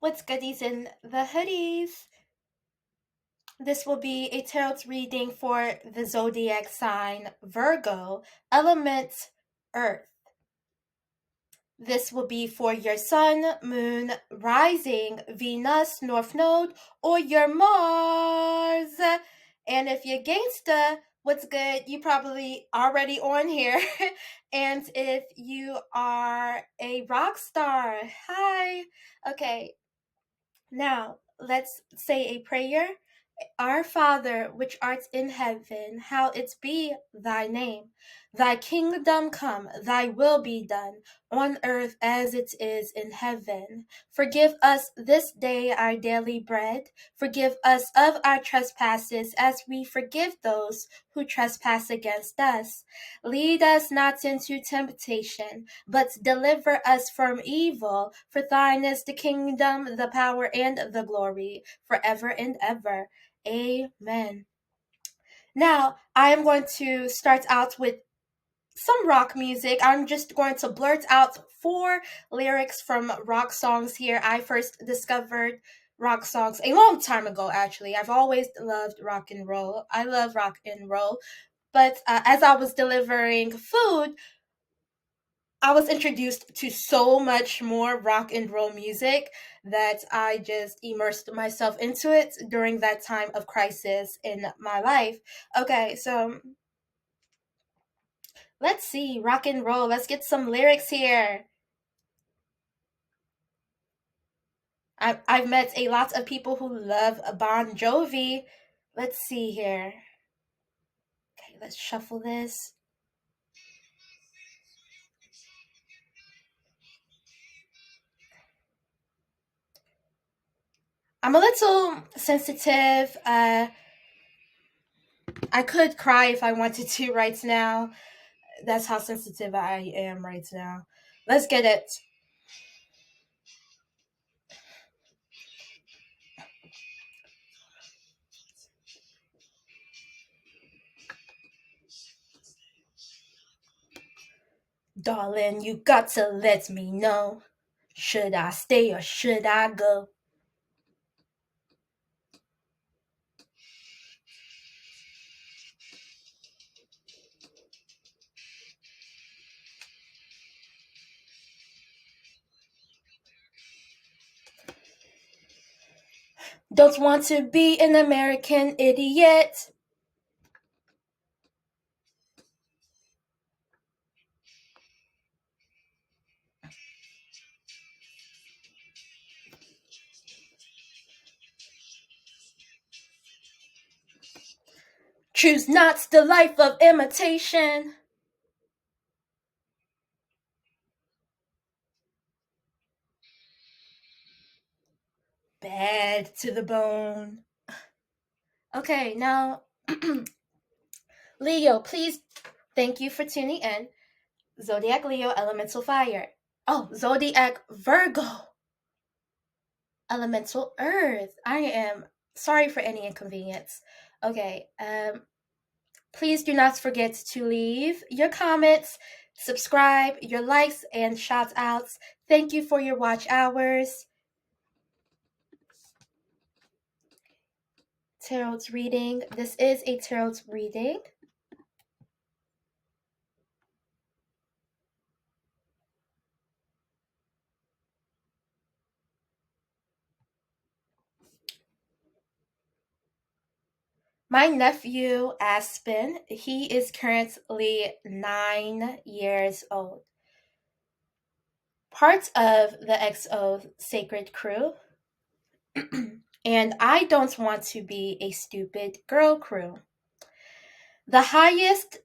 What's goodies in the hoodies? This will be a tarot reading for the zodiac sign Virgo, element Earth. This will be for your sun, moon, rising, Venus, North Node, or your Mars. And if you're gangsta, what's good? You probably already on here. And if you are a rock star, hi. Okay, now let's say a prayer. Our Father, which art in heaven, hallowed be thy name. Thy kingdom come, thy will be done, on earth as it is in heaven. Forgive us this day our daily bread. Forgive us of our trespasses as we forgive those who trespass against us. Lead us not into temptation, but deliver us from evil. For thine is the kingdom, the power, and the glory, forever and ever. Amen. Now, I am going to start out with some rock music. I'm just going to blurt out 4 lyrics from rock songs here. I first discovered rock songs a long time ago, actually. I've always loved rock and roll. I love rock and roll. But as I was delivering food, I was introduced to so much more rock and roll music that I just immersed myself into it during that time of crisis in my life. Okay, so let's see, rock and roll. Let's get some lyrics here. I've met a lot of people who love Bon Jovi. Let's see here. Okay, let's shuffle this. I'm a little sensitive. I could cry if I wanted to right now. That's how sensitive I am right now. Let's get it. Darling, you got to let me know. Should I stay or should I go? Don't want to be an American idiot. Choose not the life of imitation. Bad to the bone. Okay, now, Leo, please, thank you for tuning in. Zodiac Leo, elemental fire. Oh, Zodiac Virgo, elemental earth. I am sorry for any inconvenience. Okay, please do not forget to leave your comments, subscribe, your likes, and shout outs. Thank you for your watch hours. Tarot's reading. This is a tarot's reading. My nephew, Aspen, he is currently 9 years old. Part of the XO Sacred Crew. And I don't want to be a stupid girl crew. The highest,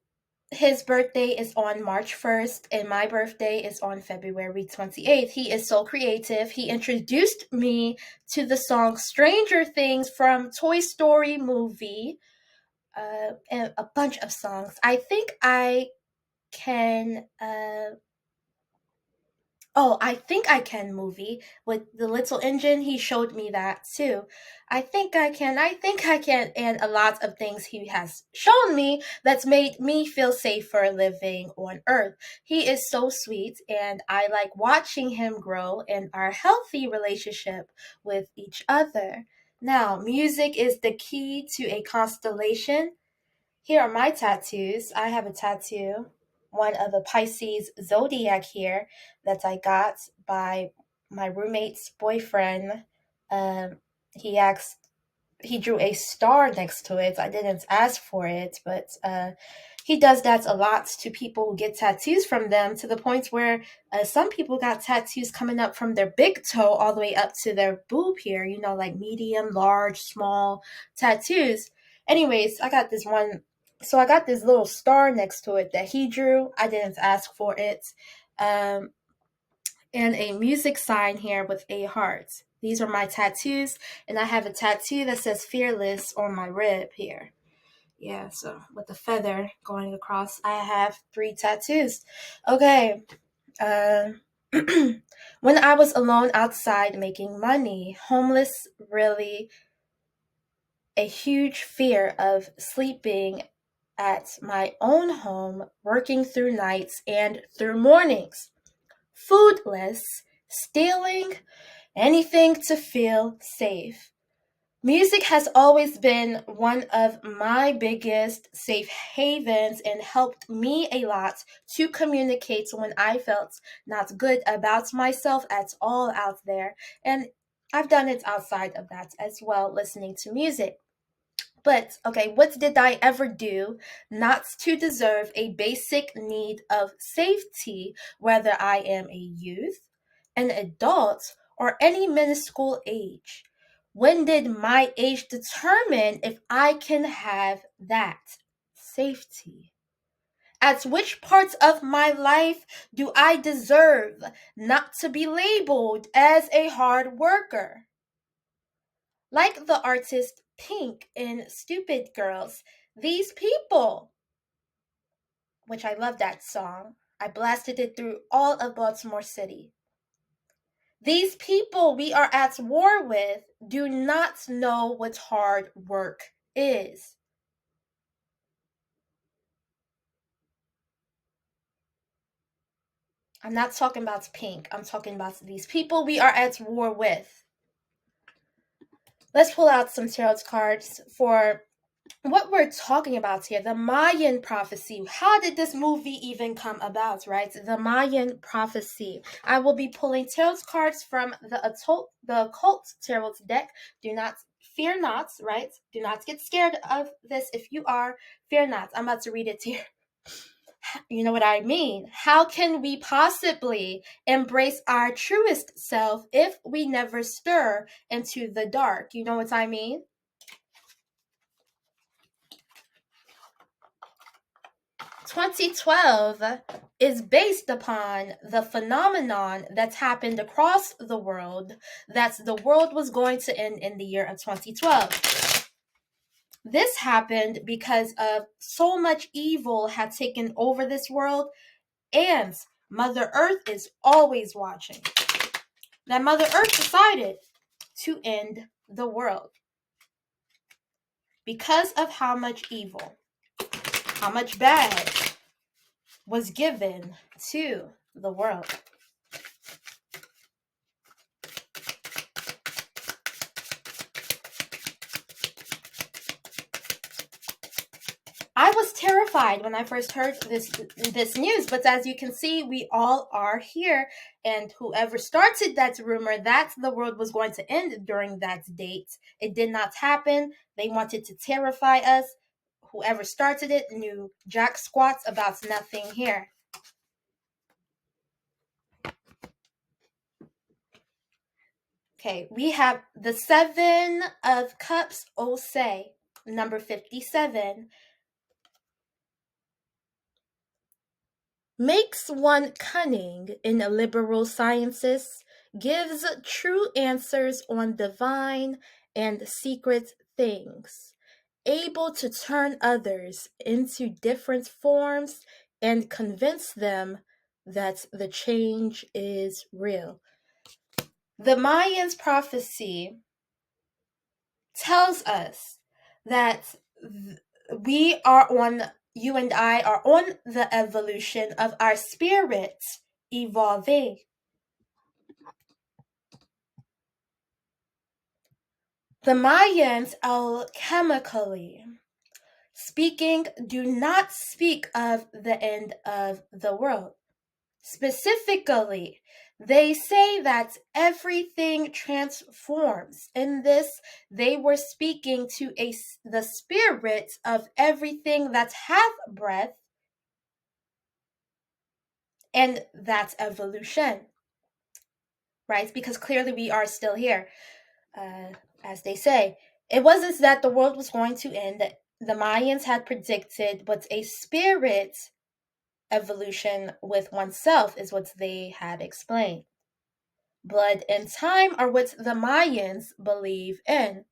his birthday is on March 1st, and my birthday is on February 28th. He is so creative. He introduced me to the song Stranger Things from Toy Story movie. And a bunch of songs. I think I can. Oh, I Think I Can movie with the little engine. He showed me that too. I think I can, and a lot of things he has shown me that's made me feel safer living on Earth. He is so sweet, and I like watching him grow in our healthy relationship with each other. Now, music is the key to a constellation. Here are my tattoos. I have a tattoo, one of the Pisces zodiac here that I got by my roommate's boyfriend. Um, he asked, he drew a star next to it. I didn't ask for it, but he does that a lot to people who get tattoos from them, to the point where some people got tattoos coming up from their big toe all the way up to their boob here, like medium, large, small tattoos. Anyways, I got this little star next to it that he drew. I didn't ask for it. Um, and a music sign here with a heart. These are my tattoos, and I have a tattoo that says fearless on my rib here. Yeah, so with the feather going across, I have 3 tattoos. Okay. Uh, when I was alone outside making money, homeless, really a huge fear of sleeping at my own home, working through nights and through mornings, foodless, stealing, anything to feel safe. Music has always been one of my biggest safe havens and helped me a lot to communicate when I felt not good about myself at all out there. And I've done it outside of that as well, listening to music. But, okay, what did I ever do not to deserve a basic need of safety, whether I am a youth, an adult, or any minuscule age? When did my age determine if I can have that safety? At which parts of my life do I deserve not to be labeled as a hard worker? Like the artist Pink in Stupid Girls, these people, which I love that song, I blasted it through all of Baltimore City. These people we are at war with do not know what hard work is. I'm not talking about Pink. I'm talking about these people we are at war with. Let's pull out some tarot cards for what we're talking about here. The Mayan prophecy. How did this movie even come about, right? The Mayan prophecy. I will be pulling tarot cards from the occult tarot deck. Do not fear not, right? Do not get scared of this. If you are, fear not. I'm about to read it here. You know what I mean? How can we possibly embrace our truest self if we never stir into the dark? You know what I mean? 2012 is based upon the phenomenon that's happened across the world, that the world was going to end in the year of 2012. This happened because of so much evil had taken over this world, and Mother Earth is always watching. That Mother Earth decided to end the world because of how much evil, how much bad was given to the world. I was terrified when I first heard this news, but as you can see, we all are here, and whoever started that rumor that the world was going to end during that date, it did not happen. They wanted to terrify us. Whoever started it knew jack squats about nothing here. Okay, we have the 7 of Cups, Osei, number 57. Makes one cunning in liberal sciences, gives true answers on divine and secret things, able to turn others into different forms and convince them that the change is real. The Mayans' prophecy tells us that you and I are on the evolution of our spirits evolving. The Mayans alchemically speaking do not speak of the end of the world. Specifically, they say that everything transforms. In this, they were speaking to the spirit of everything that hath breath, and that's evolution, right? Because clearly we are still here. As they say, it wasn't that the world was going to end. The Mayans had predicted, but a spirit evolution with oneself is what they had explained. Blood and time are what the Mayans believe in.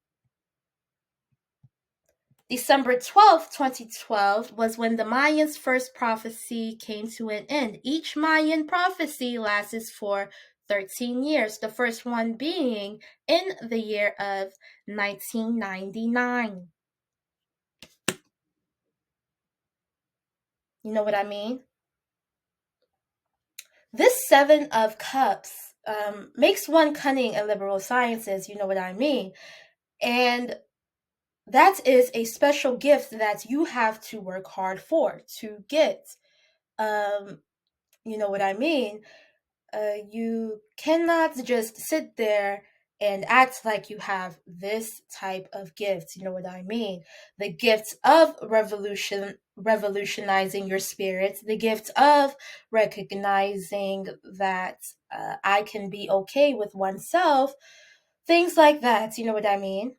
December 12th, 2012 was when the Mayans' first prophecy came to an end. Each Mayan prophecy lasts for 13 years, the first one being in the year of 1999. You know what I mean? This Seven of Cups makes one cunning in liberal sciences, you know what I mean? And that is a special gift that you have to work hard for to get. You know what I mean? You cannot just sit there and act like you have this type of gift. You know what I mean? The gift of revolutionizing your spirit, the gift of recognizing that I can be okay with oneself, things like that. You know what I mean?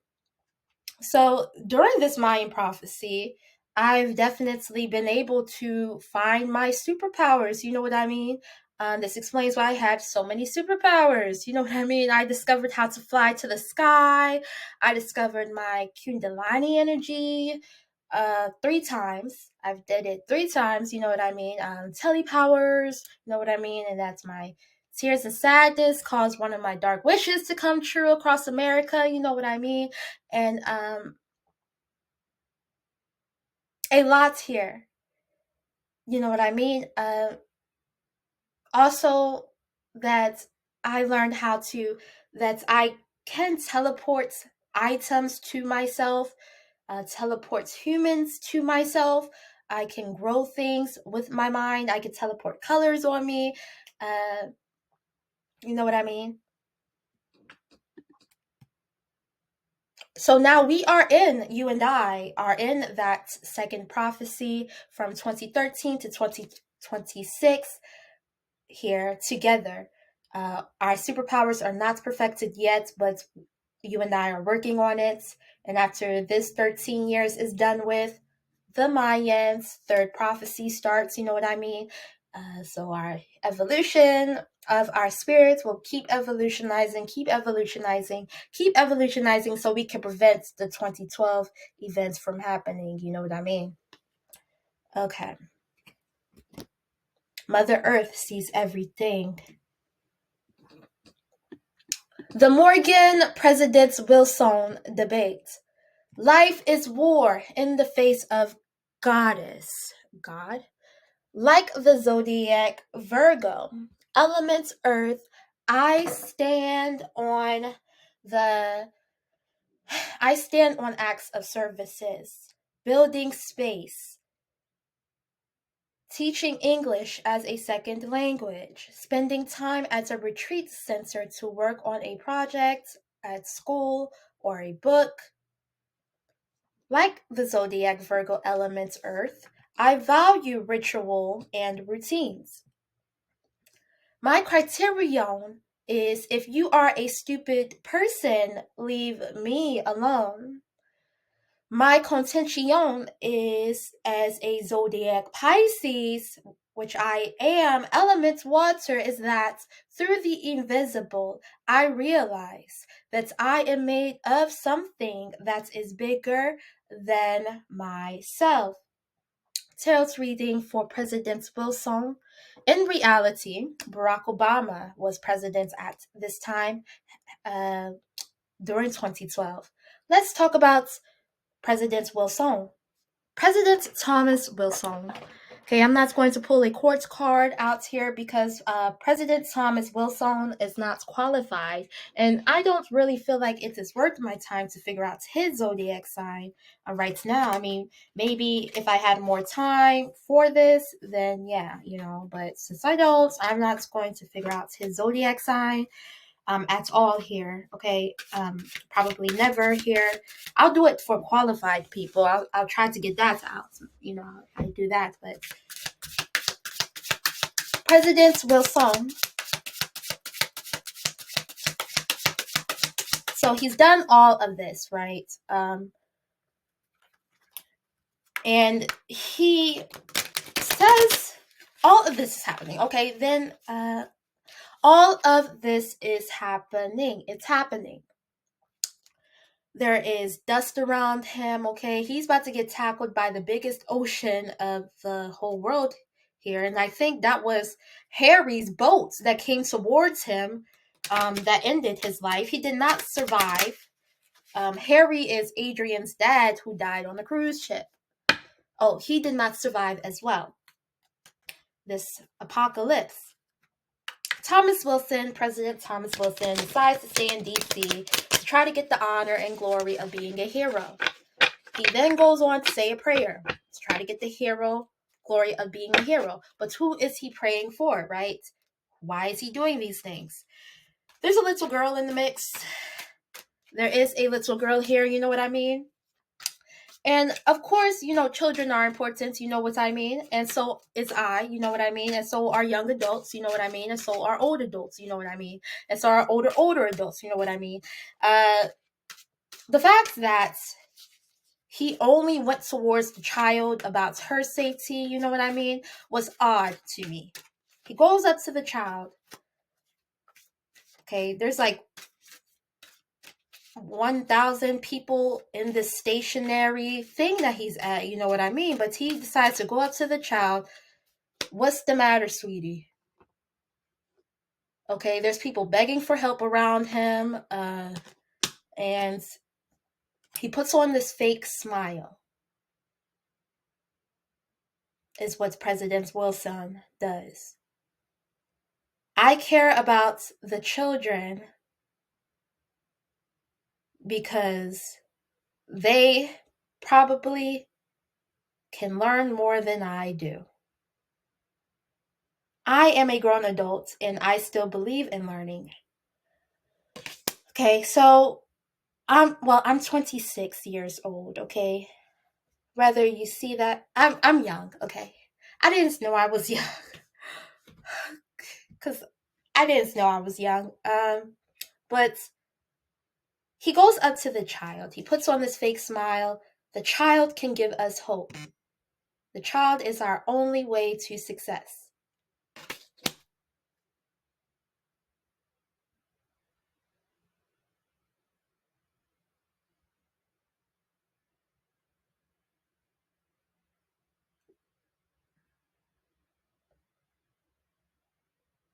So during this Mayan prophecy, I've definitely been able to find my superpowers. You know what I mean? This explains why I had so many superpowers. You know what I mean? I discovered how to fly to the sky. I discovered my Kundalini energy 3 times. I've did it 3 times. You know what I mean? Telepowers. You know what I mean? And that's my tears of sadness caused one of my dark wishes to come true across America. You know what I mean? And a lot here. You know what I mean? Also, that I learned that I can teleport items to myself, teleport humans to myself. I can grow things with my mind. I can teleport colors on me. You know what I mean? So now you and I are in that second prophecy from 2013 to 2026 here together. Our superpowers are not perfected yet, but you and I are working on it. And after this 13 years is done with, the Mayans' third prophecy starts. You know what I mean? So our evolution of our spirits will keep evolutionizing, so we can prevent the 2012 events from happening. You know what I mean? Okay. Mother Earth sees everything. The Morgan President Wilson debate. Life is war in the face of goddess. God? Like the zodiac Virgo, element Earth, I stand on acts of services, building space, teaching English as a second language, spending time at a retreat center to work on a project at school or a book. Like the zodiac Virgo element Earth, I value ritual and routines. My criterion is if you are a stupid person, leave me alone. My contention is as a zodiac Pisces, which I am, element water, is that through the invisible, I realize that I am made of something that is bigger than myself. tarot reading for President Wilson. In reality, Barack Obama was president at this time during 2012. Let's talk about President Wilson. President Thomas Wilson. Okay, I'm not going to pull a court card out here because President Thomas Wilson is not qualified, and I don't really feel like it is worth my time to figure out his zodiac sign right now. I mean, maybe if I had more time for this, then yeah, but since I don't, I'm not going to figure out his zodiac sign at all here. Okay, probably never here. I'll do it for qualified people. I'll try to get that out. I do that. But President Wilson. So he's done all of this, right? And he says all of this is happening. Okay, then all of this is happening. It's happening. There is dust around him, okay? He's about to get tackled by the biggest ocean of the whole world here. And I think that was Harry's boat that came towards him that ended his life. He did not survive. Harry is Adrian's dad who died on the cruise ship. Oh, he did not survive as well. This apocalypse. Thomas Wilson, President Thomas Wilson, decides to stay in D.C. to try to get the honor and glory of being a hero. He then goes on to say a prayer to try to get the glory of being a hero. But who is he praying for, right? Why is he doing these things? There's a little girl in the mix. There is a little girl here, you know what I mean? And of course, children are important, you know what I mean? And so is I, you know what I mean? And so are young adults, you know what I mean? And so are old adults, you know what I mean? And so are older adults, you know what I mean? The fact that he only went towards the child about her safety, you know what I mean, was odd to me. He goes up to the child. Okay, there's like 1,000 people in this stationary thing that he's at, you know what I mean? But he decides to go up to the child. What's the matter, sweetie? Okay, there's people begging for help around him, and he puts on this fake smile. Is what President Wilson does. I care about the children because they probably can learn more than I do. I am a grown adult and I still believe in learning. Okay, so I'm 26 years old, okay? Whether you see that, I'm young, okay? I didn't know I was young. Because I didn't know I was young. But he goes up to the child. He puts on this fake smile. The child can give us hope. The child is our only way to success.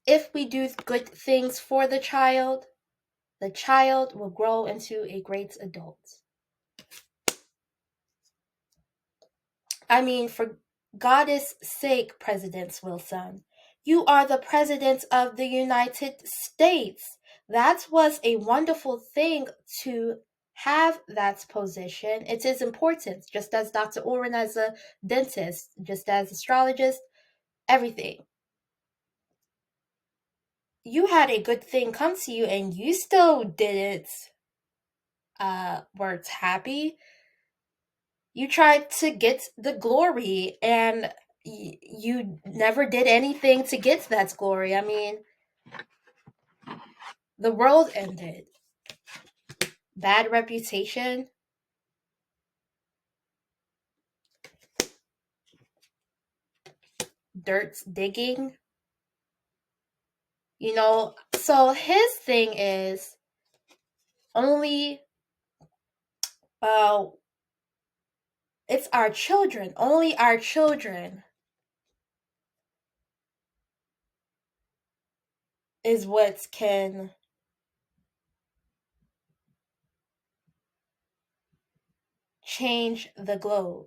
If we do good things for the child will grow into a great adult. I mean, for God's sake, President Wilson, you are the President of the United States. That was a wonderful thing to have that position. It is important, just as Dr. Oren as a dentist, just as astrologist, everything. You had a good thing come to you and you still didn't weren't happy. You tried to get the glory and you never did anything to get that glory. I mean, the world ended. Bad reputation. Dirt digging. So his thing is only It's our children, only our children is what can change the globe.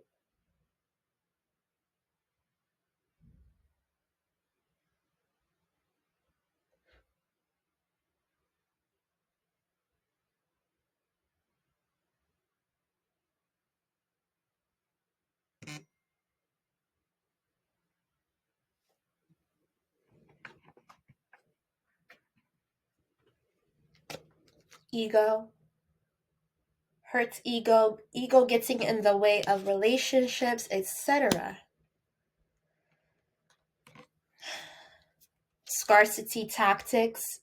Ego hurts ego, ego getting in the way of relationships, etc. Scarcity tactics,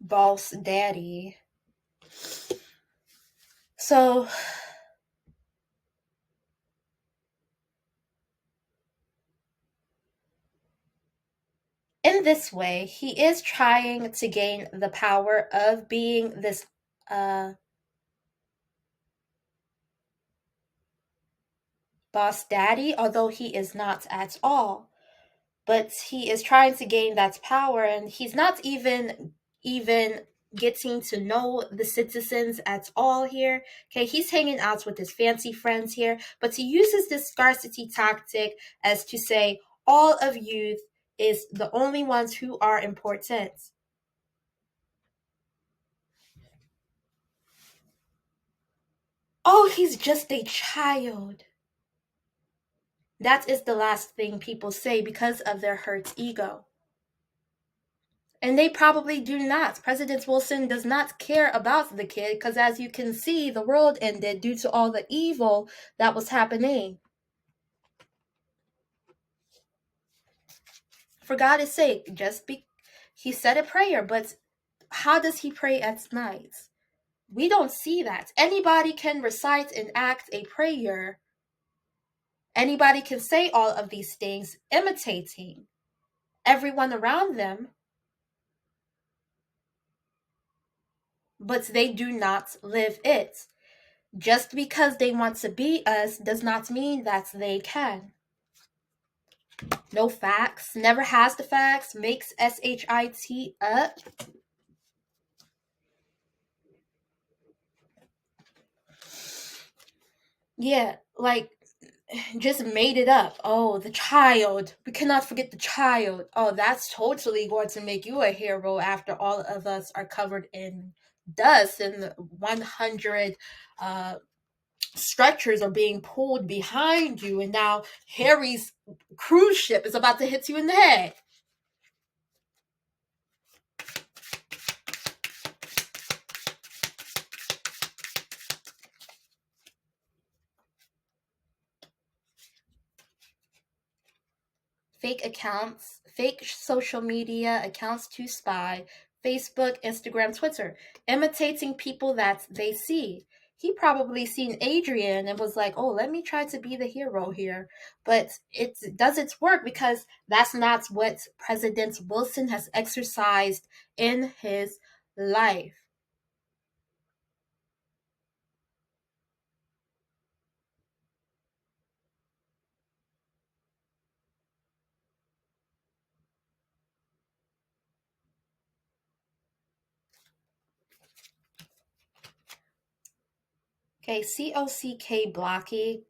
boss daddy. So, in this way, he is trying to gain the power of being this boss daddy, although he is not at all. But he is trying to gain that power, and he's not even getting to know the citizens at all here. Okay, he's hanging out with his fancy friends here, but he uses this scarcity tactic as to say all of youth is the only ones who are important. Oh, he's just a child. That is the last thing people say because of their hurt ego. And they probably do not. President Wilson does not care about the kid because, as you can see, the world ended due to all the evil that was happening. For God's sake, he said a prayer, but how does he pray at night? We don't see that. Anybody can recite and act a prayer. Anybody can say all of these things, imitating everyone around them, but they do not live it. Just because they want to be us does not mean that they can. No facts, never has the facts, makes SHIT up. Yeah, like, just made it up. Oh, the child. We cannot forget the child. Oh, that's totally going to make you a hero after all of us are covered in dust and 100 stretchers are being pulled behind you, and now Harry's cruise ship is about to hit you in the head. Fake accounts, fake social media accounts to spy, Facebook, Instagram, Twitter, imitating people that they see. He probably seen Adrian and was like, oh, let me try to be the hero here. But it doesn't work because that's not what President Wilson has exercised in his life. Okay, COCK Blocky,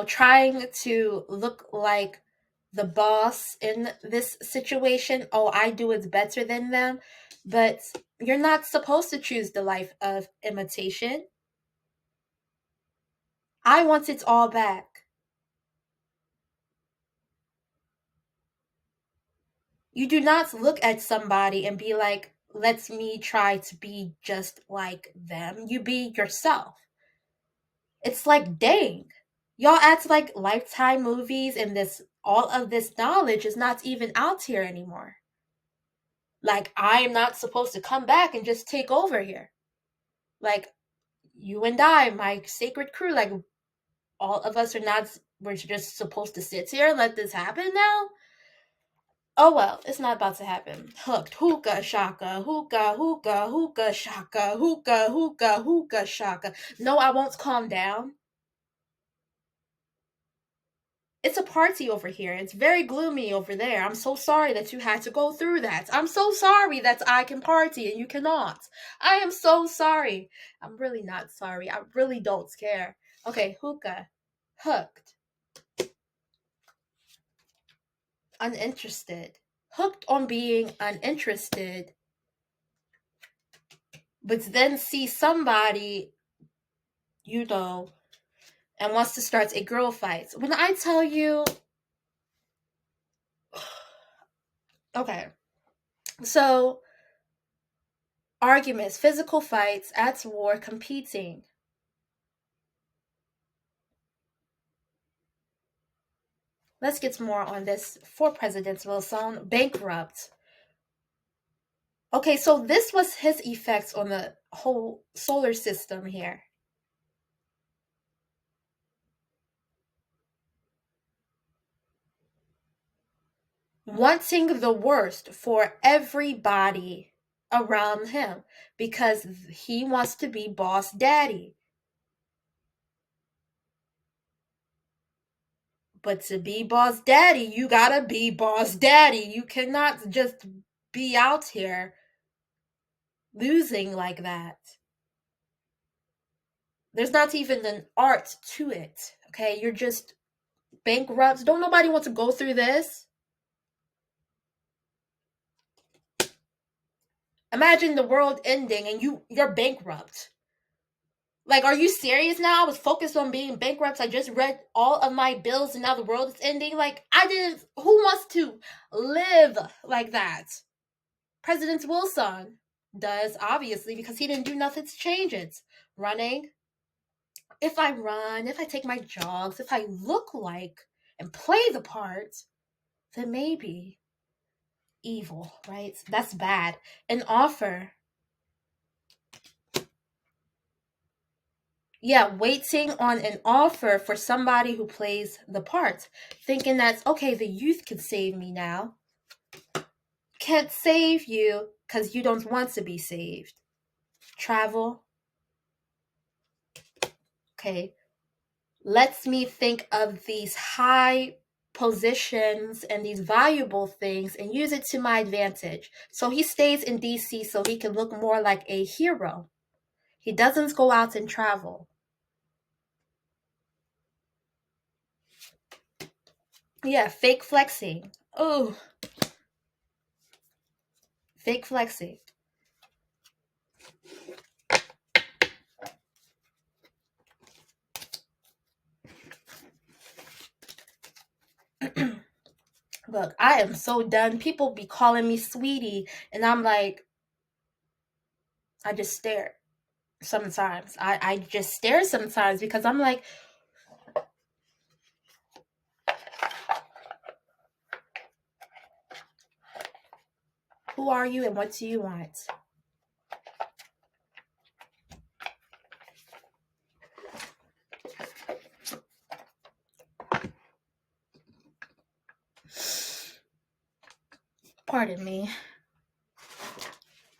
trying to look like the boss in this situation. Oh, I do it better than them. But you're not supposed to choose the life of imitation. I want it all back. You do not look at somebody and be like, let me try to be just like them. You be yourself. It's like, dang. Y'all act like Lifetime movies and all of this knowledge is not even out here anymore. Like, I am not supposed to come back and just take over here. Like, you and I, my sacred crew, like, all of us we're just supposed to sit here and let this happen now? Oh well, it's not about to happen. Hooked. Hookah shaka. Hookah, hookah, hookah shaka. Hookah, hookah, hookah shaka. No, I won't calm down. It's a party over here. It's very gloomy over there. I'm so sorry that you had to go through that. I'm so sorry that I can party and you cannot. I am so sorry. I'm really not sorry. I really don't care. Okay, hookah. Hooked. Uninterested. Hooked on being uninterested, but then see somebody, you know, and wants to start a girl fight. When I tell you, okay, so arguments, physical fights, at war, competing. Let's get more on this for President Wilson. Bankrupt. Okay, so this was his effects on the whole solar system here. Wanting the worst for everybody around him because he wants to be boss daddy. But to be boss daddy, you gotta be boss daddy. You cannot just be out here losing like that. There's not even an art to it. Okay, you're just bankrupt. Don't nobody want to go through this. Imagine the world ending and you're bankrupt. Like, are you serious now? I was focused on being bankrupt. I just read all of my bills and now the world is ending. Like, I didn't. Who wants to live like that? President Wilson does, obviously, because he didn't do nothing to change it. Running. If I run, if I take my jogs, if I look like and play the part, then maybe evil, right? That's bad. An offer. Yeah, waiting on an offer for somebody who plays the part, thinking that, okay, the youth can save me now. Can't save you because you don't want to be saved. Travel. Okay. Lets me think of these high positions and these valuable things and use it to my advantage. So he stays in DC so he can look more like a hero. He doesn't go out and travel. Yeah, fake flexing. Oh, fake flexing. Look, I am so done. People be calling me sweetie, and I'm like, I just stare sometimes. I just stare sometimes because I'm like, who are you and what do you want? Pardon me. I'm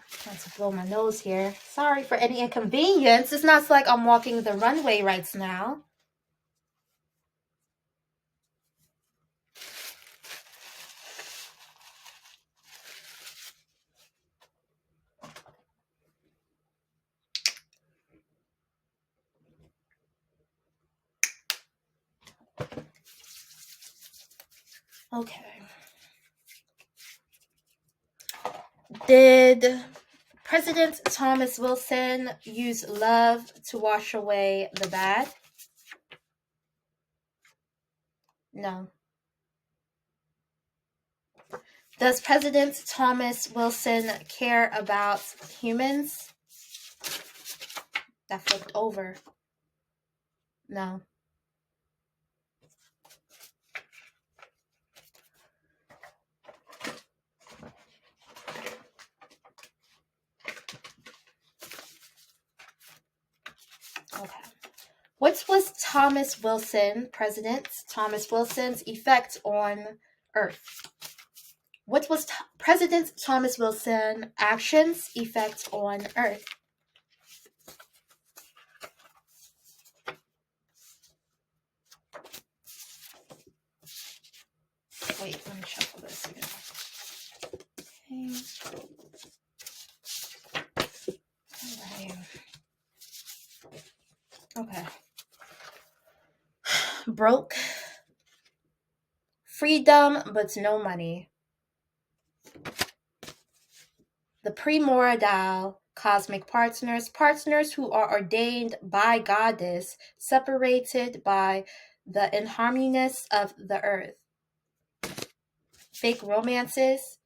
trying to blow my nose here. Sorry for any inconvenience. It's not like I'm walking the runway right now. Okay. Did President Thomas Wilson use love to wash away the bad? No. Does President Thomas Wilson care about humans? That flipped over. No. Okay. What was President Thomas Wilson's effect on Earth? What was President Thomas Wilson's actions effect on Earth? Wait, let me shuffle this again. Okay. Okay. Broke. Freedom, but no money. The primordial cosmic partners, partners who are ordained by goddess, separated by the inharmonious of the earth. Fake romances,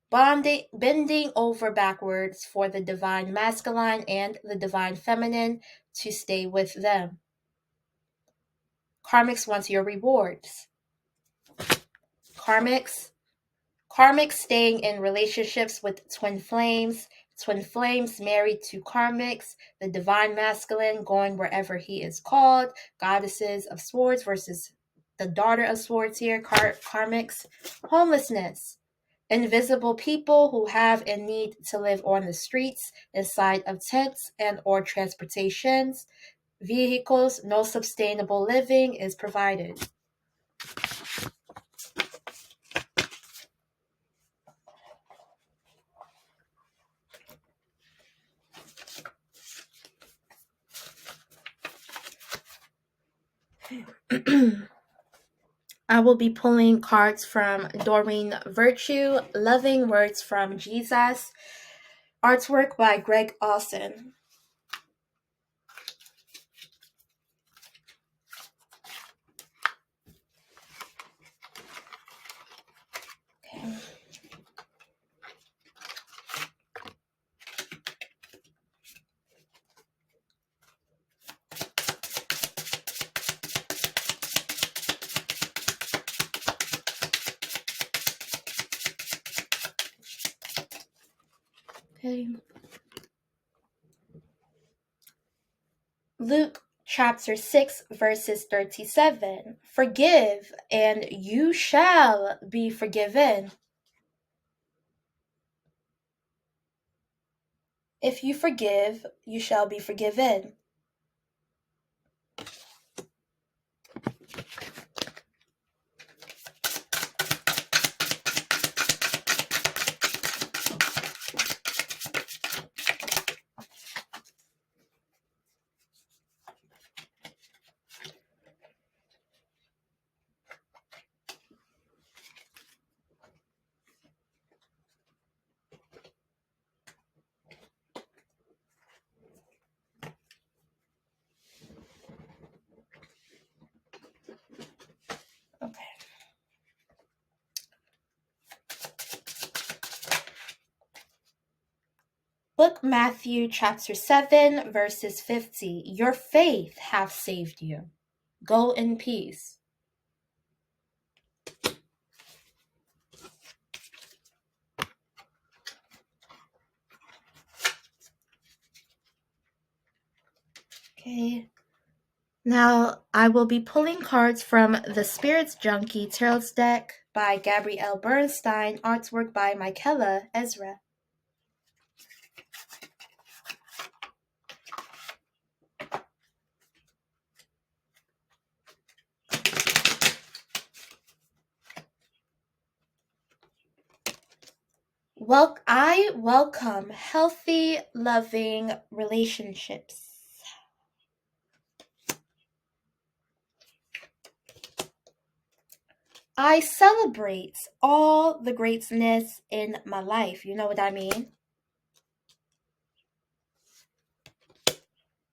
bending over backwards for the divine masculine and the divine feminine to stay with them. Karmics want your rewards. Karmics staying in relationships with twin flames married to karmics, the divine masculine going wherever he is called, goddesses of swords versus the daughter of swords here, karmics, homelessness, invisible people who have and need to live on the streets, inside of tents and or transportations, vehicles, no sustainable living is provided. I will be pulling cards from Doreen Virtue, Loving Words from Jesus, artwork by Greg Austin. Okay. Okay. Luke chapter 6 verses 37. Forgive and you shall be forgiven. If you forgive, you shall be forgiven. Okay. Book Matthew chapter 7 verses 50. Your faith hath saved you. Go in peace. Okay. Now, I will be pulling cards from the Spirits Junkie Tarot's deck by Gabrielle Bernstein, artwork by Michaela Ezra. I welcome healthy, loving relationships. I celebrate all the greatness in my life. You know what I mean?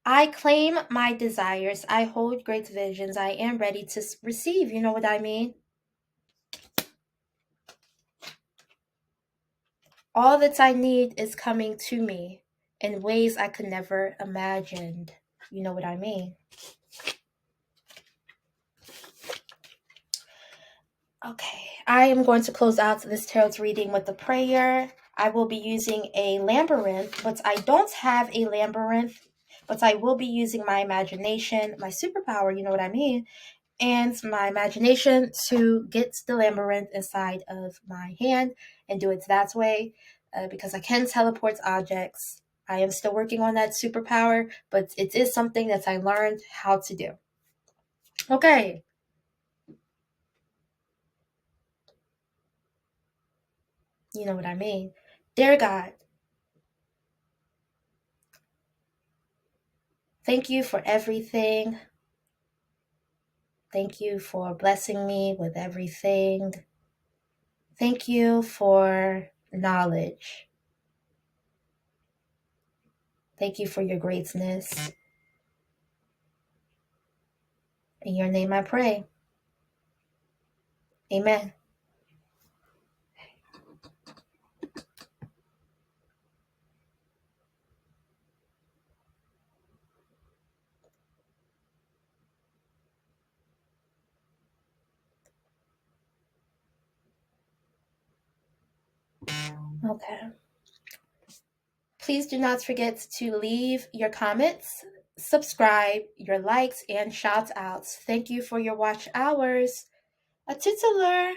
I claim my desires. I hold great visions. I am ready to receive. You know what I mean? All that I need is coming to me in ways I could never imagined. You know what I mean? Okay, I am going to close out this tarot's reading with a prayer. I will be using a labyrinth, but I don't have a labyrinth, but I will be using my imagination, my superpower, you know what I mean, and my imagination to get the labyrinth inside of my hand and do it that way, because I can teleport objects. I am still working on that superpower, but it is something that I learned how to do. Okay. You know what I mean. Dear God, thank you for everything. Thank you for blessing me with everything. Thank you for knowledge. Thank you for your greatness. In your name I pray. Amen. Okay. Please do not forget to leave your comments, subscribe, your likes, and shout outs. Thank you for your watch hours. A titular.